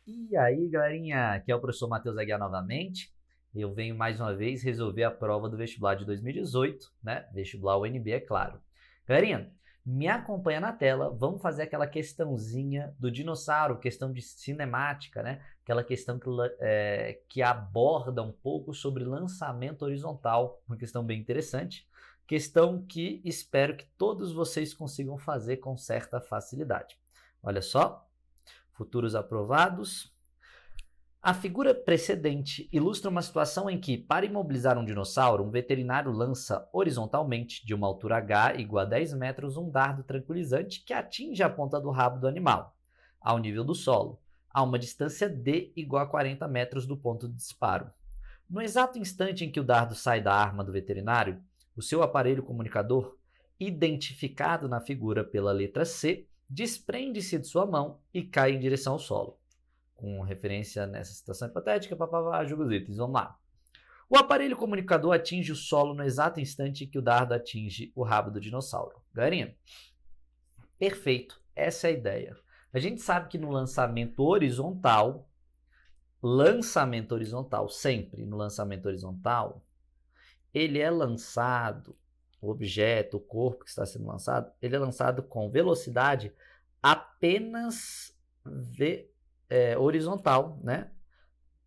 E aí, galerinha, aqui é o professor Matheus Aguiar novamente. Eu venho mais uma vez resolver a prova do vestibular de 2018, né? Vestibular UNB, é claro. Galerinha, me acompanha na tela, vamos fazer aquela questãozinha do dinossauro, questão de cinemática, né? Aquela questão que aborda um pouco sobre lançamento horizontal, uma questão bem interessante. Questão que espero que todos vocês consigam fazer com certa facilidade. Olha só. Futuros aprovados. A figura precedente ilustra uma situação em que, para imobilizar um dinossauro, um veterinário lança horizontalmente, de uma altura h igual a 10 metros, um dardo tranquilizante que atinge a ponta do rabo do animal, ao nível do solo, a uma distância d igual a 40 metros do ponto de disparo. No exato instante em que o dardo sai da arma do veterinário, o seu aparelho comunicador, identificado na figura pela letra C, desprende-se de sua mão e cai em direção ao solo. Com referência nessa situação hipotética, julga os itens. Vamos lá. O aparelho comunicador atinge o solo no exato instante em que o dardo atinge o rabo do dinossauro. Galerinha, perfeito. Essa é a ideia. A gente sabe que no lançamento horizontal, sempre no lançamento horizontal, ele é lançado, o objeto, o corpo que está sendo lançado, ele é lançado com velocidade apenas horizontal, né?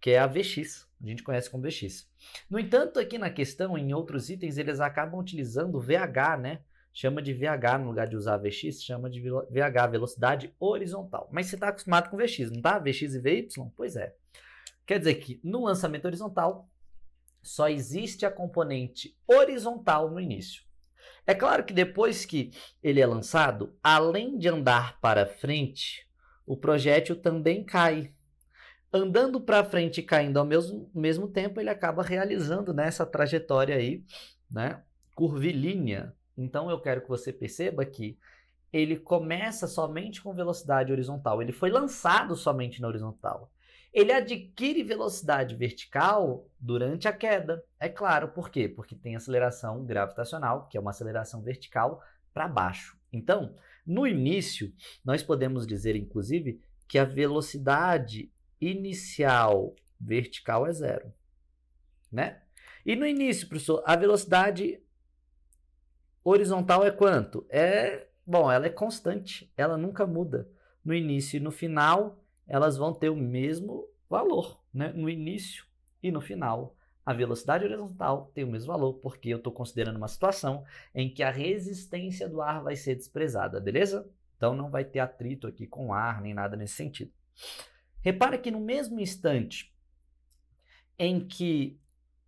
Que é a Vx, a gente conhece como Vx. No entanto, aqui na questão, em outros itens, eles acabam utilizando VH, né? Chama de VH no lugar de usar Vx, chama de VH, velocidade horizontal. Mas você está acostumado com Vx, não tá? Vx e Vy? Pois é. Quer dizer que no lançamento horizontal, só existe a componente horizontal no início. É claro que depois que ele é lançado, além de andar para frente, o projétil também cai. Andando para frente e caindo ao mesmo tempo, ele acaba realizando, né, essa trajetória aí, né, curvilínea. Então eu quero que você perceba que ele começa somente com velocidade horizontal. Ele foi lançado somente na horizontal. Ele adquire velocidade vertical durante a queda. É claro, por quê? Porque tem aceleração gravitacional, que é uma aceleração vertical para baixo. Então, no início, nós podemos dizer, inclusive, que a velocidade inicial vertical é zero, né? E no início, professor, a velocidade horizontal é quanto? Ela é constante, ela nunca muda. No início e no final, elas vão ter o mesmo valor, né? No início e no final, a velocidade horizontal tem o mesmo valor, porque eu estou considerando uma situação em que a resistência do ar vai ser desprezada, beleza? Então não vai ter atrito aqui com o ar, nem nada nesse sentido. Repara que no mesmo instante em que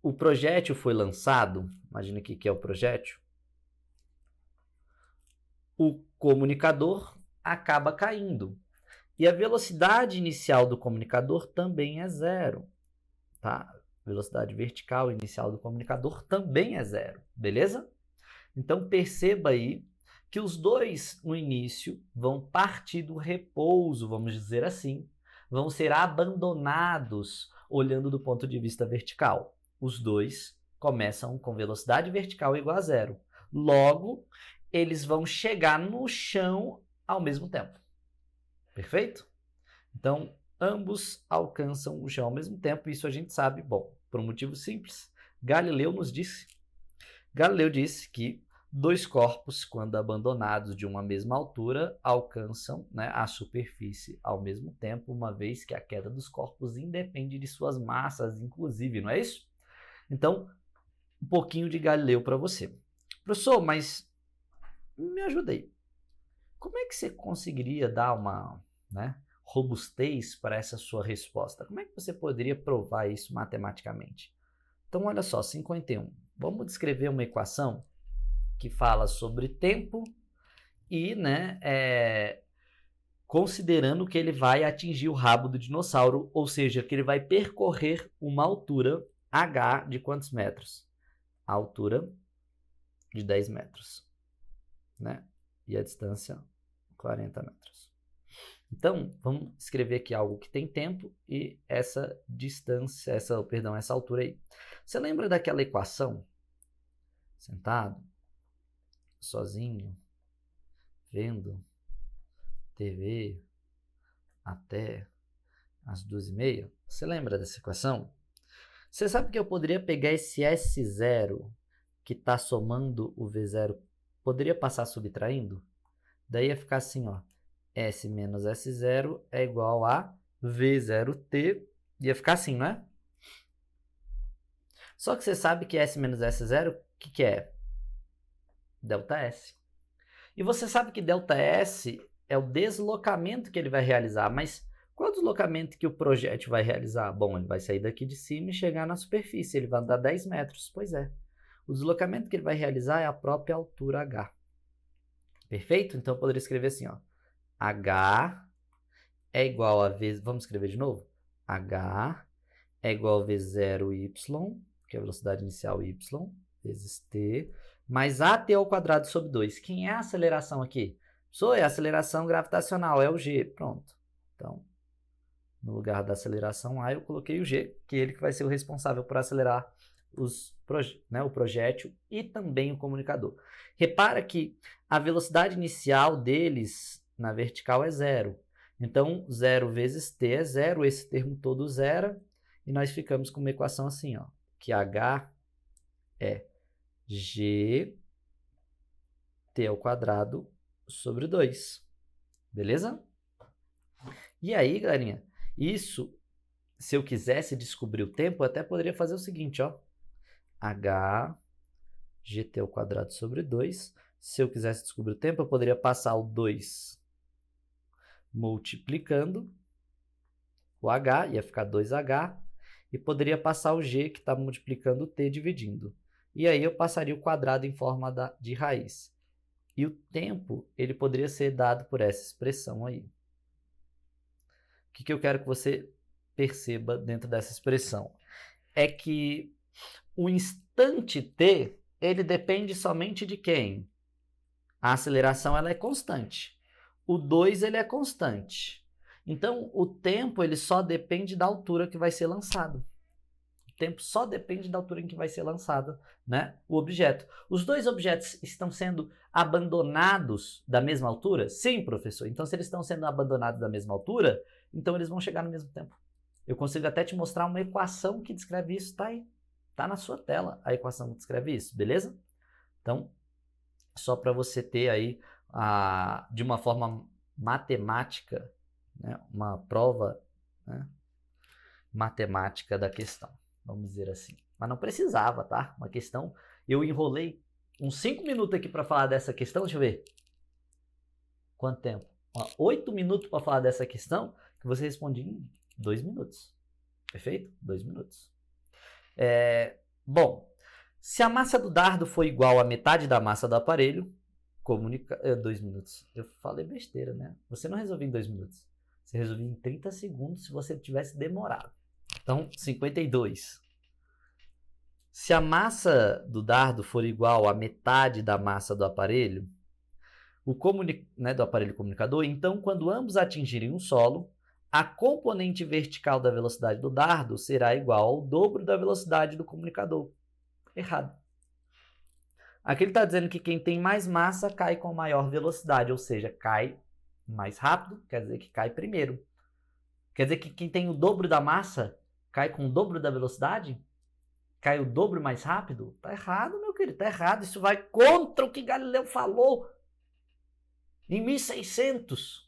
o projétil foi lançado, imagina aqui que é o projétil, o comunicador acaba caindo. E a velocidade inicial do comunicador também é zero. Tá? Velocidade vertical inicial do comunicador também é zero. Beleza? Então perceba aí que os dois no início vão partir do repouso, vamos dizer assim, vão ser abandonados olhando do ponto de vista vertical. Os dois começam com velocidade vertical igual a zero. Logo, eles vão chegar no chão ao mesmo tempo. Perfeito? Então, ambos alcançam o chão ao mesmo tempo. Isso a gente sabe, bom, por um motivo simples. Galileu disse que dois corpos, quando abandonados de uma mesma altura, alcançam, né, a superfície ao mesmo tempo, uma vez que a queda dos corpos independe de suas massas, inclusive, não é isso? Então, um pouquinho de Galileu para você. Professor, mas me ajuda aí. Como é que você conseguiria dar uma, né, robustez para essa sua resposta? Como é que você poderia provar isso matematicamente? Então, olha só, 51. Vamos descrever uma equação que fala sobre tempo e, né, considerando que ele vai atingir o rabo do dinossauro, ou seja, que ele vai percorrer uma altura h de quantos metros? A altura de 10 metros, né? E a distância 40 metros. Então, vamos escrever aqui algo que tem tempo e essa distância, essa altura aí. Você lembra daquela equação? Sentado, sozinho, vendo TV, até às 2h30. Você lembra dessa equação? Você sabe que eu poderia pegar esse S0 que está somando o V0, poderia passar subtraindo? Daí ia ficar assim, ó, S menos S0 é igual a V0T. Ia ficar assim, não é? Só que você sabe que S menos S0, o que é? ΔS. E você sabe que ΔS é o deslocamento que ele vai realizar, mas qual é o deslocamento que o projétil vai realizar? Bom, ele vai sair daqui de cima e chegar na superfície, ele vai andar 10 metros. Pois é. O deslocamento que ele vai realizar é a própria altura h. Perfeito? Então eu poderia escrever assim, ó. H é igual a V... Vamos escrever de novo? H é igual a V0y, que é a velocidade inicial y, vezes t, mais at ao quadrado sobre 2. Quem é a aceleração aqui? É a aceleração gravitacional, é o g. Pronto. Então, no lugar da aceleração A, eu coloquei o g, que é ele que vai ser o responsável por acelerar o projétil e também o comunicador. Repara que a velocidade inicial deles na vertical é 0. Então, 0 vezes t é 0, esse termo todo zera, e nós ficamos com uma equação assim, ó, que h é g t ao quadrado sobre 2. Beleza? E aí, galerinha, isso, se eu quisesse descobrir o tempo, eu até poderia fazer o seguinte, ó. H gt ao quadrado sobre 2. Se eu quisesse descobrir o tempo, eu poderia passar o 2 multiplicando o h, ia ficar 2h, e poderia passar o g, que está multiplicando o t, dividindo. E aí eu passaria o quadrado em forma de raiz. E o tempo, ele poderia ser dado por essa expressão aí. O que eu quero que você perceba dentro dessa expressão? É que o instante t, ele depende somente de quem? A aceleração ela é constante. O 2 ele é constante. Então, o tempo ele só depende da altura que vai ser lançado. O tempo só depende da altura em que vai ser lançado, né, o objeto. Os dois objetos estão sendo abandonados da mesma altura? Sim, professor. Então, se eles estão sendo abandonados da mesma altura, então eles vão chegar no mesmo tempo. Eu consigo até te mostrar uma equação que descreve isso, tá aí. Tá na sua tela a equação que descreve isso, beleza? Então, só para você ter aí, de uma forma matemática, né, uma prova, né, matemática da questão, vamos dizer assim. Mas não precisava, tá? Uma questão, eu enrolei uns 5 minutos aqui para falar dessa questão, deixa eu ver. Quanto tempo? 8 minutos para falar dessa questão, que você responde em 2 minutos. Perfeito? 2 minutos. Bom, se a massa do dardo for igual à metade da massa do aparelho, 2 minutos. Eu falei besteira, né? Você não resolveu em 2 minutos. Você resolveu em 30 segundos se você tivesse demorado. Então, 52. Se a massa do dardo for igual à metade da massa do aparelho, do aparelho comunicador, então, quando ambos atingirem um solo, a componente vertical da velocidade do dardo será igual ao dobro da velocidade do comunicador. Errado. Aqui ele está dizendo que quem tem mais massa cai com maior velocidade, ou seja, cai mais rápido, quer dizer que cai primeiro. Quer dizer que quem tem o dobro da massa cai com o dobro da velocidade? Cai o dobro mais rápido? Tá errado, meu querido, tá errado. Isso vai contra o que Galileu falou em 1600.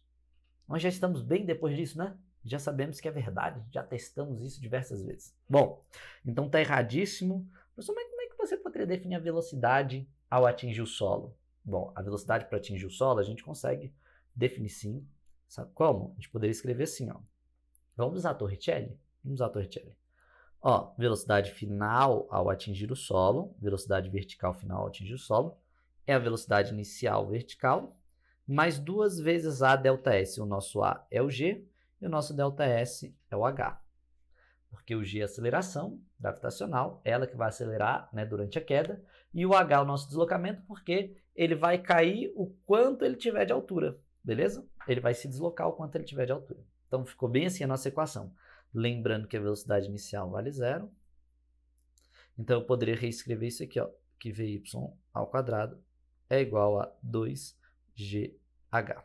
Nós já estamos bem depois disso, né? Já sabemos que é verdade, já testamos isso diversas vezes. Bom, então tá erradíssimo. Professor, mas como é que você poderia definir a velocidade ao atingir o solo? Bom, a velocidade para atingir o solo a gente consegue definir sim. Sabe como? A gente poderia escrever assim, ó. Vamos usar a Torricelli? Vamos usar a Torricelli. Ó, velocidade final ao atingir o solo, velocidade vertical final ao atingir o solo, é a velocidade inicial vertical, mais 2 vezes a ΔS. O nosso A é o G e o nosso ΔS é o H. Porque o G é a aceleração gravitacional, ela que vai acelerar, né, durante a queda, e o H é o nosso deslocamento, porque ele vai cair o quanto ele tiver de altura, beleza? Ele vai se deslocar o quanto ele tiver de altura. Então, ficou bem assim a nossa equação. Lembrando que a velocidade inicial vale 0. Então, eu poderia reescrever isso aqui, ó, que Vy ao quadrado é igual a 2gh.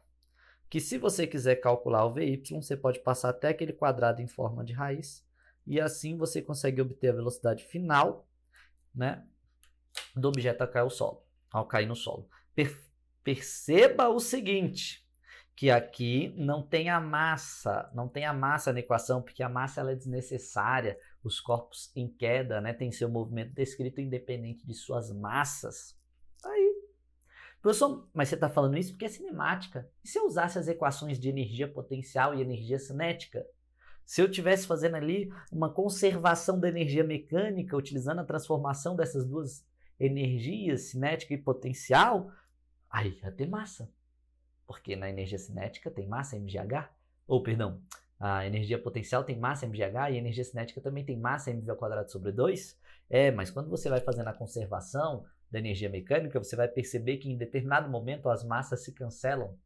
que se você quiser calcular o VY, você pode passar até aquele quadrado em forma de raiz, e assim você consegue obter a velocidade final, né, do objeto ao cair no solo. Perceba o seguinte, que aqui não tem a massa na equação, porque a massa ela é desnecessária. Os corpos em queda, né, têm seu movimento descrito independente de suas massas. Aí. Professor, mas você está falando isso porque é cinemática. E se eu usasse as equações de energia potencial e energia cinética? Se eu estivesse fazendo ali uma conservação da energia mecânica, utilizando a transformação dessas duas energias, cinética e potencial, aí ia ter massa. Porque na energia cinética tem massa mgh, ou perdão, a energia potencial tem massa mgh e a energia cinética também tem massa mv²/2. Mas quando você vai fazendo a conservação da energia mecânica, você vai perceber que em determinado momento as massas se cancelam.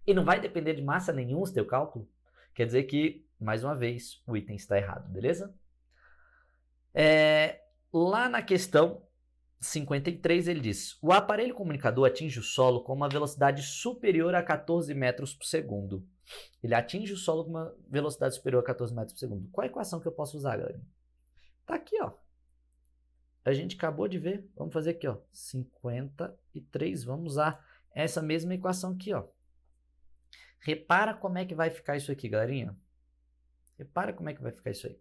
E não vai depender de massa nenhuma o seu cálculo. Quer dizer que, mais uma vez, o item está errado, beleza? Lá na questão 53, ele diz: o aparelho comunicador atinge o solo com uma velocidade superior a 14 metros por segundo. Ele atinge o solo com uma velocidade superior a 14 metros por segundo. Qual a equação que eu posso usar, galera? Tá aqui, ó. A gente acabou de ver. Vamos fazer aqui, ó. 53. Vamos usar essa mesma equação aqui, ó. Repara como é que vai ficar isso aqui, galerinha. Repara como é que vai ficar isso aí.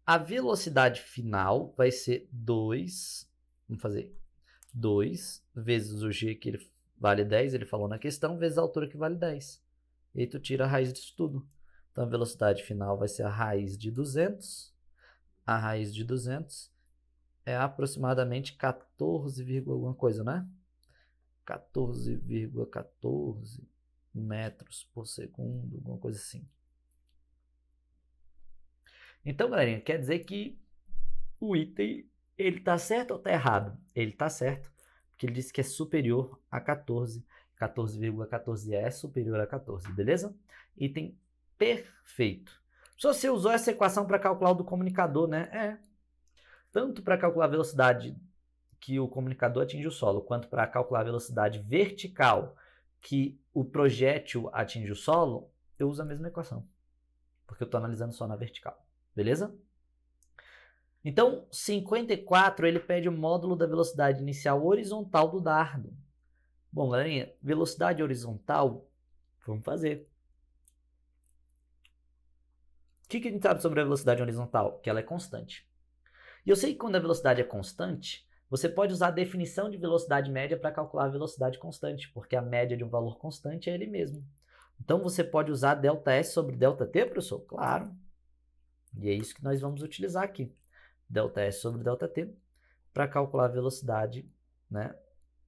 A velocidade final vai ser 2... Vamos fazer 2 vezes o g, que ele vale 10, ele falou na questão, vezes a altura, que vale 10. E aí tu tira a raiz disso tudo. Então a velocidade final vai ser a raiz de 200. A raiz de 200 é aproximadamente 14, alguma coisa, né? 14,14 metros por segundo, alguma coisa assim. Então, galerinha, quer dizer que o item, ele está certo ou está errado? Ele está certo, porque ele disse que é superior a 14. 14,14 é superior a 14, beleza? Item perfeito. Só você usou essa equação para calcular o do comunicador, né? Tanto para calcular a velocidade que o comunicador atinge o solo, quanto para calcular a velocidade vertical que o projétil atinge o solo, eu uso a mesma equação, porque eu estou analisando só na vertical, beleza? Então, 54, ele pede o módulo da velocidade inicial horizontal do dardo. Bom, galerinha, velocidade horizontal, vamos fazer. O que a gente sabe sobre a velocidade horizontal? Que ela é constante. E eu sei que quando a velocidade é constante, você pode usar a definição de velocidade média para calcular a velocidade constante, porque a média de um valor constante é ele mesmo. Então, você pode usar ΔS sobre ΔT, professor? Claro. E é isso que nós vamos utilizar aqui. ΔS sobre ΔT, para calcular a velocidade, né,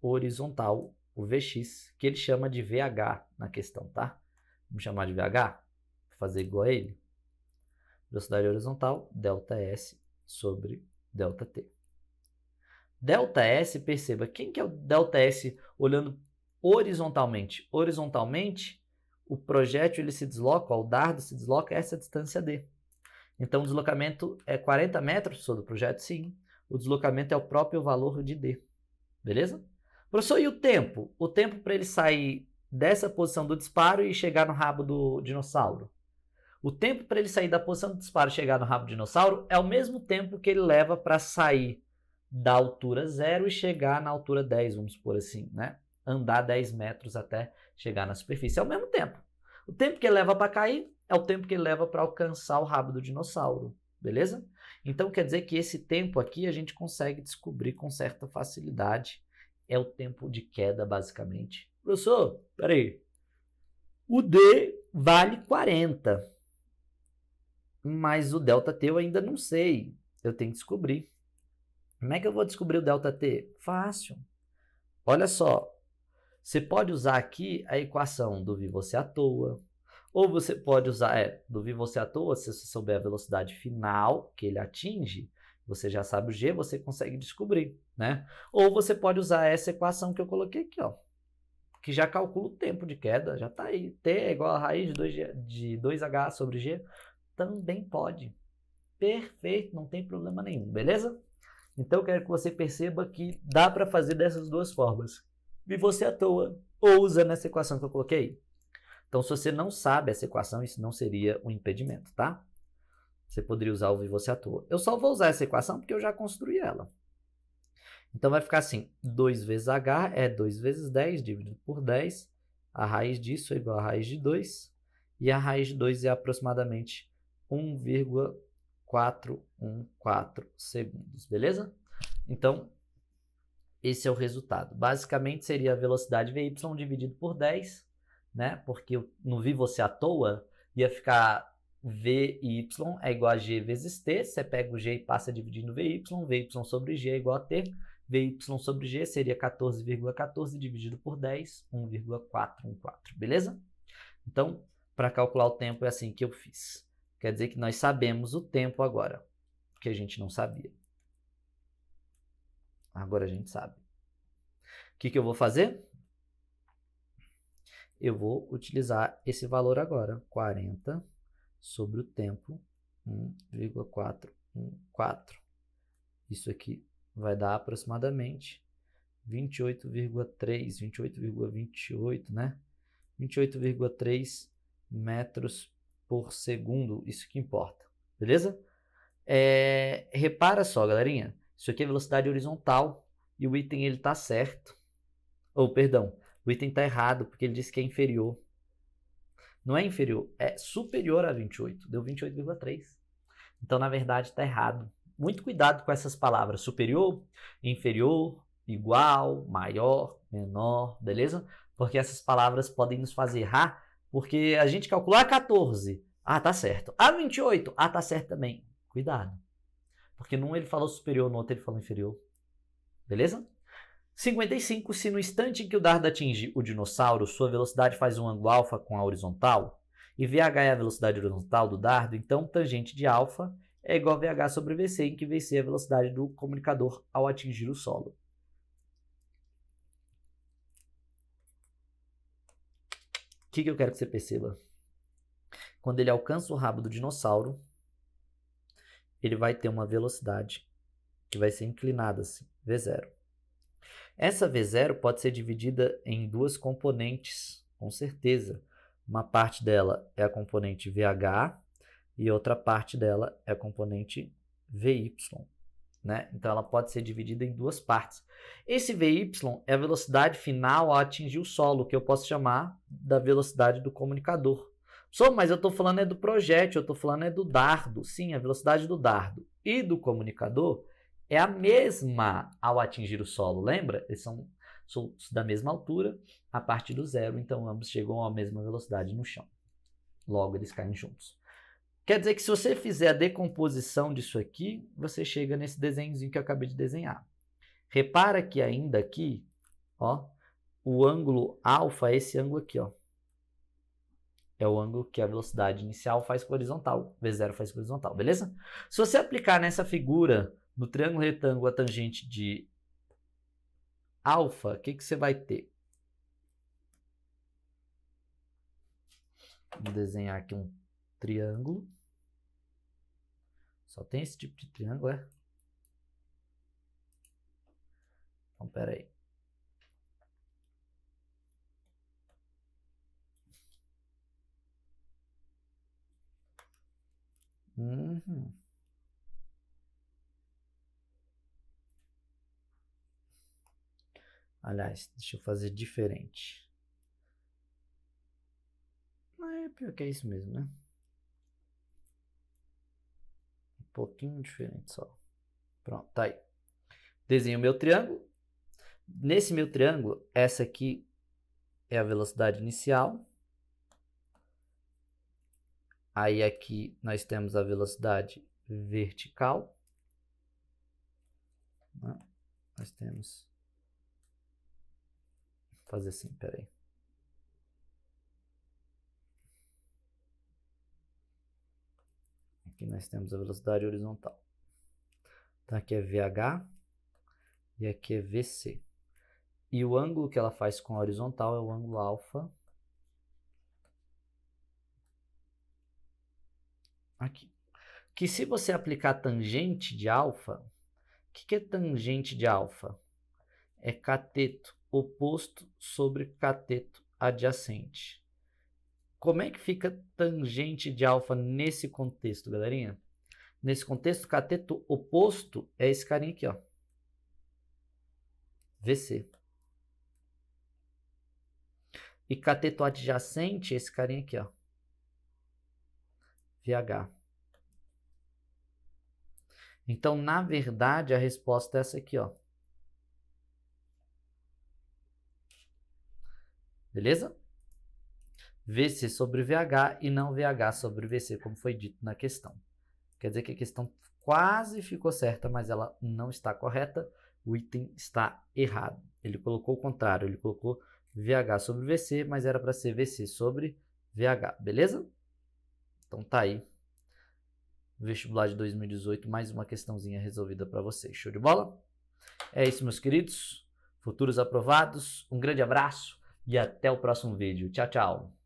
horizontal, o Vx, que ele chama de VH na questão, tá? Vamos chamar de VH? Vou fazer igual a ele. Velocidade horizontal, ΔS sobre ΔT. ΔS, perceba, quem que é o ΔS olhando horizontalmente? Horizontalmente, o projétil ele se desloca, o dardo se desloca a essa distância d. Então, o deslocamento é 40 metros sobre o projétil? Sim. O deslocamento é o próprio valor de d. Beleza? Professor, e o tempo? O tempo para ele sair dessa posição do disparo e chegar no rabo do dinossauro? O tempo para ele sair da posição do disparo e chegar no rabo do dinossauro é o mesmo tempo que ele leva para sair da altura 0 e chegar na altura 10, vamos supor assim, né? Andar 10 metros até chegar na superfície. É o mesmo tempo. O tempo que ele leva para cair é o tempo que ele leva para alcançar o rabo do dinossauro, beleza? Então quer dizer que esse tempo aqui a gente consegue descobrir com certa facilidade. É o tempo de queda, basicamente. Professor, peraí. O D vale 40. Mas o ΔT eu ainda não sei. Eu tenho que descobrir. Como é que eu vou descobrir o ΔT? Fácil. Olha só. Você pode usar aqui a equação do vi você à toa. Ou você pode usar, do vi você à toa, se você souber a velocidade final que ele atinge, você já sabe o G, você consegue descobrir, né? Ou você pode usar essa equação que eu coloquei aqui, ó, que já calcula o tempo de queda, já está aí. T é igual a raiz de 2H sobre G, também pode. Perfeito, não tem problema nenhum, beleza? Então eu quero que você perceba que dá para fazer dessas duas formas. Vi você à toa, ou usando essa equação que eu coloquei. Então, se você não sabe essa equação, isso não seria um impedimento, tá? Você poderia usar o vi você à toa. Eu só vou usar essa equação porque eu já construí ela. Então, vai ficar assim, 2 vezes H é 2 vezes 10 dividido por 10. A raiz disso é igual a raiz de 2. E a raiz de 2 é aproximadamente 1,414 segundos, beleza? Então, esse é o resultado. Basicamente, seria a velocidade Vy dividido por 10, né? Porque no vi você à toa, ia ficar Vy é igual a G vezes T. Você pega o G e passa dividindo Vy sobre G é igual a T. Vy sobre G seria 14,14 dividido por 10, 1,414, beleza? Então, para calcular o tempo é assim que eu fiz. Quer dizer que nós sabemos o tempo agora, que a gente não sabia. Agora a gente sabe. O que eu vou fazer? Eu vou utilizar esse valor agora, 40 sobre o tempo, 1,414. Isso aqui vai dar aproximadamente 28,3, 28,28, né? 28,3 metros por segundo, isso que importa, beleza? Repara só, galerinha, isso aqui é velocidade horizontal e o item ele tá certo. Perdão, o item tá errado porque ele disse que é inferior. Não é inferior, é superior a 28, deu 28,3. Então, na verdade, está errado. Muito cuidado com essas palavras, superior, inferior, igual, maior, menor, beleza? Porque essas palavras podem nos fazer errar, porque a gente calcular 14, tá certo. 28, tá certo também. Cuidado. Porque num ele falou superior, no outro ele falou inferior. Beleza? 55. Se no instante em que o dardo atinge o dinossauro, sua velocidade faz um ângulo alfa com a horizontal, e VH é a velocidade horizontal do dardo, então tangente de alfa é igual a VH sobre VC, em que VC é a velocidade do comunicador ao atingir o solo. O que eu quero que você perceba? Quando ele alcança o rabo do dinossauro, ele vai ter uma velocidade que vai ser inclinada assim, V0. Essa V0 pode ser dividida em duas componentes, com certeza. Uma parte dela é a componente VH e outra parte dela é a componente VY, né? Então, ela pode ser dividida em duas partes. Esse VY é a velocidade final ao atingir o solo, que eu posso chamar da velocidade do comunicador. Mas eu estou falando é do projétil, eu estou falando é do dardo. Sim, a velocidade do dardo e do comunicador é a mesma ao atingir o solo, lembra? Eles são da mesma altura a partir do zero, então ambos chegam à mesma velocidade no chão. Logo, eles caem juntos. Quer dizer que se você fizer a decomposição disso aqui, você chega nesse desenhozinho que eu acabei de desenhar. Repara que ainda aqui, ó, o ângulo alfa é esse ângulo aqui, ó. É o ângulo que a velocidade inicial faz com a horizontal, V0 faz com a horizontal, beleza? Se você aplicar nessa figura, no triângulo retângulo, a tangente de alfa, o que você vai ter? Vou desenhar aqui um triângulo. Só tem esse tipo de triângulo, é? Então, pera aí. Aliás, deixa eu fazer diferente. Pior que é isso mesmo, né? Um pouquinho diferente só. Pronto, tá aí. Desenho o meu triângulo. Nesse meu triângulo, essa aqui é a velocidade inicial. Aí aqui nós temos a velocidade vertical. Nós temos... Vou fazer assim, peraí. Aqui nós temos a velocidade horizontal. Então aqui é VH e aqui é VC. E o ângulo que ela faz com a horizontal é o ângulo alfa. Aqui. Que se você aplicar tangente de alfa, o que é tangente de alfa? É cateto oposto sobre cateto adjacente. Como é que fica tangente de alfa nesse contexto, galerinha? Nesse contexto, cateto oposto é esse carinha aqui, ó. VC. E cateto adjacente é esse carinha aqui, ó. VH. Então, na verdade, a resposta é essa aqui, ó. Beleza? VC sobre VH e não VH sobre VC, como foi dito na questão. Quer dizer que a questão quase ficou certa, mas ela não está correta. O item está errado. Ele colocou o contrário, ele colocou VH sobre VC, mas era para ser VC sobre VH, beleza? Então tá aí. Vestibular de 2018, mais uma questãozinha resolvida para vocês. Show de bola? É isso, meus queridos. Futuros aprovados. Um grande abraço e até o próximo vídeo. Tchau, tchau.